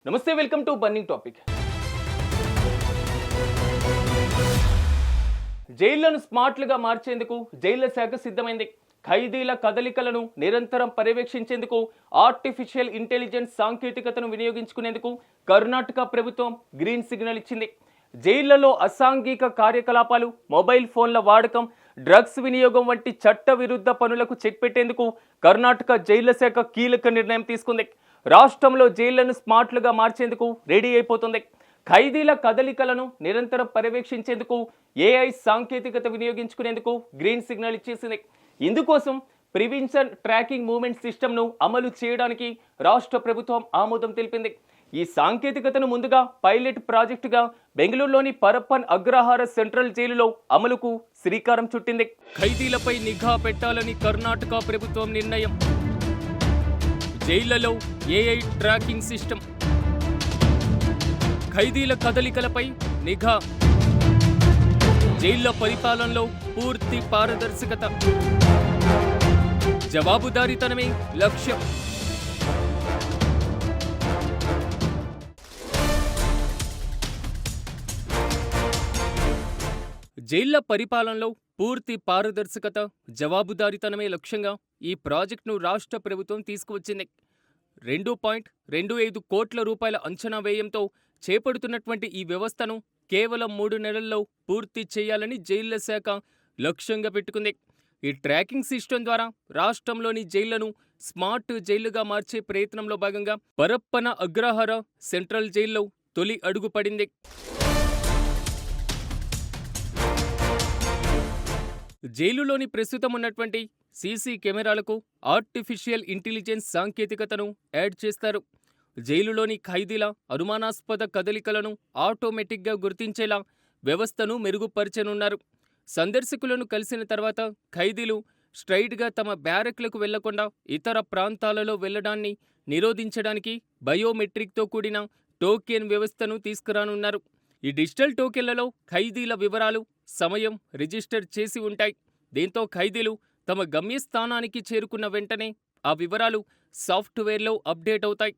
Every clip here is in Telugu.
నమస్తే, వెల్కమ్ టు బర్నింగ్ టాపిక్. జైళ్లను స్మార్ట్లుగా మార్చేందుకు జైళ్ల శాఖ సిద్ధమైంది. ఖైదీల కదలికలను నిరంతరం పర్యవేక్షించేందుకు ఆర్టిఫిషియల్ ఇంటెలిజెన్స్ సాంకేతికతను వినియోగించుకునేందుకు కర్ణాటక ప్రభుత్వం గ్రీన్ సిగ్నల్ ఇచ్చింది. జైళ్లలో అసాంఘిక కార్యకలాపాలు, మొబైల్ ఫోన్ల వాడకం, డ్రగ్స్ వినియోగం వంటి చట్ట విరుద్ధ పనులకు చెక్ పెట్టేందుకు కర్ణాటక జైళ్ల శాఖ కీలక నిర్ణయం తీసుకుంది. రాష్ట్రంలో జైళ్లను స్మార్ట్లుగా మార్చేందుకు రెడీ అయిపోతుంది. ఖైదీల కదలికలను నిరంతరం పర్యవేక్షించేందుకు ఏఐ సాంకేతికత వినియోగించుకునేందుకు గ్రీన్ సిగ్నల్ ఇచ్చేసింది. ఇందుకోసం ప్రివెన్షన్ ట్రాకింగ్ మూవ్మెంట్ సిస్టమ్ను అమలు చేయడానికి రాష్ట్ర ప్రభుత్వం ఆమోదం తెలిపింది. ఈ సాంకేతికతను ముందుగా పైలట్ ప్రాజెక్టుగా బెంగళూరులోని పరప్పన్ అగ్రహార సెంట్రల్ జైలులో అమలుకు శ్రీకారం చుట్టింది. ఖైదీలపై నిఘా పెట్టాలని కర్ణాటక ప్రభుత్వం నిర్ణయం. జైళ్లలో ఏఐ ట్రాకింగ్ సిస్టమ్, ఖైదీల కదలికలపై నిఘా, జైళ్ల పరిపాలనలో పూర్తి పారదర్శకత, జవాబుదారీతనమే లక్ష్యం. జైళ్ల పరిపాలనలో పూర్తి పారదర్శకత, జవాబుదారీతనమే లక్ష్యంగా ఈ ప్రాజెక్టును రాష్ట్ర ప్రభుత్వం తీసుకువచ్చింది. 2.25 కోట్ల రూపాయల అంచనా వ్యయంతో చేపడుతున్నటువంటి ఈ వ్యవస్థను కేవలం 3 నెలల్లో పూర్తి చేయాలని జైళ్ల శాఖ లక్ష్యంగా పెట్టుకుంది. ఈ ట్రాకింగ్ సిస్టమ్ ద్వారా రాష్ట్రంలోని జైళ్లను స్మార్ట్ జైళ్లుగా మార్చే ప్రయత్నంలో భాగంగా పరప్పన అగ్రహార సెంట్రల్ జైల్లో తొలి అడుగు పడింది. జైలులోని ప్రస్తుతం ఉన్నటువంటి సీసీ కెమెరాలకు ఆర్టిఫిషియల్ ఇంటెలిజెన్స్ సాంకేతికతను యాడ్ చేస్తారు. జైలులోని ఖైదీల అనుమానాస్పద కదలికలను ఆటోమేటిక్గా గుర్తించేలా వ్యవస్థను మెరుగుపరచనున్నారు. సందర్శకులను కలిసిన తర్వాత ఖైదీలు స్ట్రైట్గా తమ బ్యారెక్లకు వెళ్లకుండా ఇతర ప్రాంతాలలో వెళ్లడాన్ని నిరోధించడానికి బయోమెట్రిక్తో కూడిన టోకెన్ వ్యవస్థను తీసుకురానున్నారు. ఈ డిజిటల్ టోకెన్లలో ఖైదీల వివరాలు, సమయం రిజిస్టర్ చేసి ఉంటాయి. దీంతో ఖైదీలు తమ గమ్యస్థానానికి చేరుకున్న వెంటనే ఆ వివరాలు సాఫ్ట్వేర్లో అప్డేట్ అవుతాయి.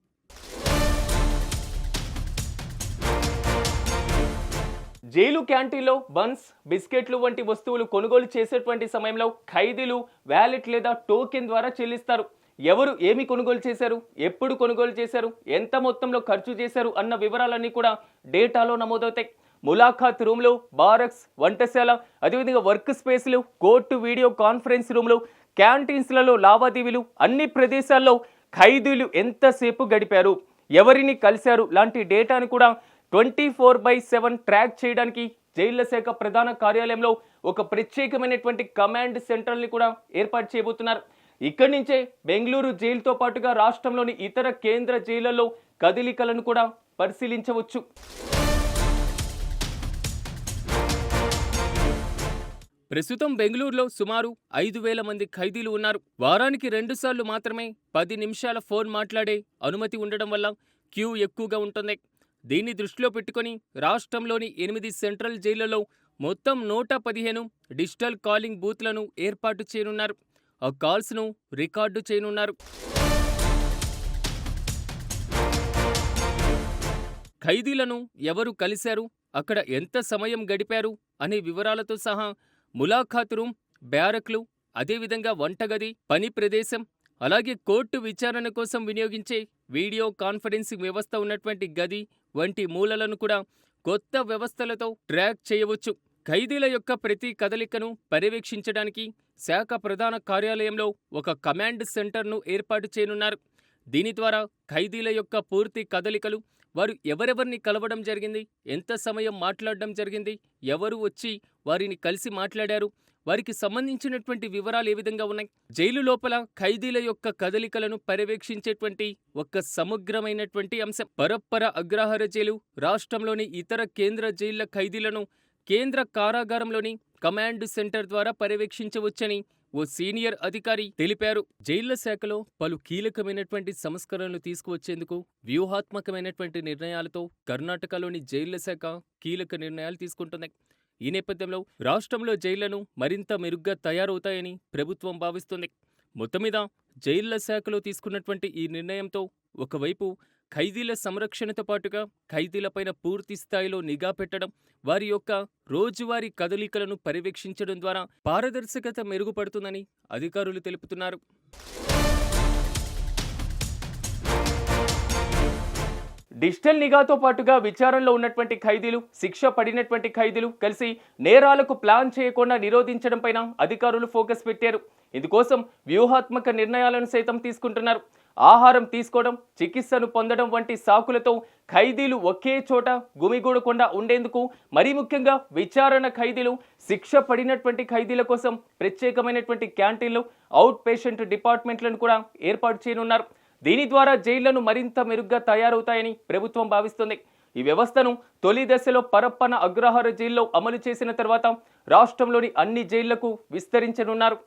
జైలు క్యాంటీన్లో బన్స్, బిస్కెట్లు వంటి వస్తువులు కొనుగోలు చేసేటువంటి సమయంలో ఖైదీలు వ్యాలెట్ లేదా టోకెన్ ద్వారా చెల్లిస్తారు. ఎవరు ఏమి కొనుగోలు చేశారు, ఎప్పుడు కొనుగోలు చేశారు, ఎంత మొత్తంలో ఖర్చు చేశారు అన్న వివరాలన్నీ కూడా డేటాలో నమోదవుతాయి. ములాఖాత్ రూమ్లు, బారక్స్, వంటశాల, అదేవిధంగా వర్క్ స్పేస్లు, కోర్టు వీడియో కాన్ఫరెన్స్ రూమ్లు, క్యాంటీన్స్లలో లావాదేవీలు, అన్ని ప్రదేశాల్లో ఖైదీలు ఎంతసేపు గడిపారు, ఎవరిని కలిశారు లాంటి డేటాను కూడా 24/7 ట్రాక్ చేయడానికి జైళ్ల శాఖ ప్రధాన కార్యాలయంలో ఒక ప్రత్యేకమైనటువంటి కమాండ్ సెంటర్ని కూడా ఏర్పాటు చేయబోతున్నారు. ఇక్కడి నుంచే బెంగళూరు జైలుతో పాటుగా రాష్ట్రంలోని ఇతర కేంద్ర జైళ్లలో కదలికలను కూడా పరిశీలించవచ్చు. ప్రస్తుతం బెంగళూరులో సుమారు 5,000 మంది ఖైదీలు ఉన్నారు. వారానికి 2 సార్లు మాత్రమే 10 నిమిషాల ఫోన్ మాట్లాడే అనుమతి ఉండడం వల్ల క్యూ ఎక్కువగా ఉంటుంది. దీన్ని దృష్టిలో పెట్టుకుని రాష్ట్రంలోని 8 సెంట్రల్ జైళ్లలో మొత్తం 115 డిజిటల్ కాలింగ్ బూత్లను ఏర్పాటు చేయనున్నారు. ఆ కాల్స్ను రికార్డు చేయనున్నారు. ఖైదీలను ఎవరు కలిశారు, అక్కడ ఎంత సమయం గడిపారు అనే వివరాలతో సహా ములాఖాత్ రూమ్, బ్యారక్లు, అదేవిధంగా వంటగది, పని ప్రదేశం, అలాగే కోర్టు విచారణ కోసం వినియోగించే వీడియో కాన్ఫరెన్సింగ్ వ్యవస్థ ఉన్నటువంటి గది వంటి మూలలను కూడా కొత్త వ్యవస్థలతో ట్రాక్ చేయవచ్చు. ఖైదీల యొక్క ప్రతి కదలికను పర్యవేక్షించడానికి శాఖ ప్రధాన కార్యాలయంలో ఒక కమాండ్ సెంటర్ను ఏర్పాటు చేయనున్నారు. దీని ద్వారా ఖైదీల యొక్క పూర్తి కదలికలు, వారు ఎవరెవరిని కలవడం జరిగింది, ఎంత సమయం మాట్లాడడం జరిగింది, ఎవరు వచ్చి వారిని కలిసి మాట్లాడారు, వారికి సంబంధించినటువంటి వివరాలు ఏ విధంగా ఉన్నాయి, జైలు లోపల ఖైదీల యొక్క కదలికలను పర్యవేక్షించేటువంటి ఒక సమగ్రమైనటువంటి అంశం. పరప్పర అగ్రహార జైలు రాష్ట్రంలోని ఇతర కేంద్ర జైళ్ల ఖైదీలను కేంద్ర కారాగారంలోని కమాండ్ సెంటర్ ద్వారా పర్యవేక్షించవచ్చని ఓ సీనియర్ అధికారి తెలిపారు. జైళ్ల శాఖలో పలు కీలకమైనటువంటి సంస్కరణలు తీసుకువచ్చేందుకు వ్యూహాత్మకమైనటువంటి నిర్ణయాలతో కర్ణాటకలోని జైళ్ల శాఖ కీలక నిర్ణయాలు తీసుకుంటున్నాయి. ఈ నేపథ్యంలో రాష్ట్రంలో జైళ్లను మరింత మెరుగ్గా తయారవుతాయని ప్రభుత్వం భావిస్తుంది. మొత్తం మీద జైళ్ల శాఖలో తీసుకున్నటువంటి ఈ నిర్ణయంతో ఒకవైపు ఖైదీల సంరక్షణతో పాటుగా ఖైదీలపైన పూర్తి స్థాయిలో నిఘా పెట్టడం, వారి యొక్క రోజువారీ కదలికలను పర్యవేక్షించడం ద్వారా పారదర్శకత మెరుగుపడుతుందని అధికారులు తెలుపుతున్నారు. డిజిటల్ నిఘాతో పాటుగా విచారణలో ఉన్నటువంటి ఖైదీలు, శిక్ష పడినటువంటి ఖైదీలు కలిసి నేరాలకు ప్లాన్ చేయకుండా నిరోధించడంపైన అధికారులు ఫోకస్ పెట్టారు. ఇందుకోసం వ్యూహాత్మక నిర్ణయాలను సైతం తీసుకుంటున్నారు. ఆహారం తీసుకోవడం, చికిత్సను పొందడం వంటి సాకులతో ఖైదీలు ఒకే చోట గుమిగూడకుండా ఉండేందుకు, మరీ ముఖ్యంగా విచారణ ఖైదీలు, శిక్ష పడినటువంటి ఖైదీల కోసం ప్రత్యేకమైనటువంటి క్యాంటీన్లు, అవుట్ పేషెంట్ డిపార్ట్మెంట్లను కూడా ఏర్పాటు చేయనున్నారు. దీని ద్వారా జైళ్లను మరింత మెరుగ్గా తయారవుతాయని ప్రభుత్వం భావిస్తుంది. ఈ వ్యవస్థను తొలి దశలో పరప్పన అగ్రహార జైల్లో అమలు చేసిన తర్వాత రాష్ట్రంలోని అన్ని జైళ్లకు విస్తరించనున్నారు.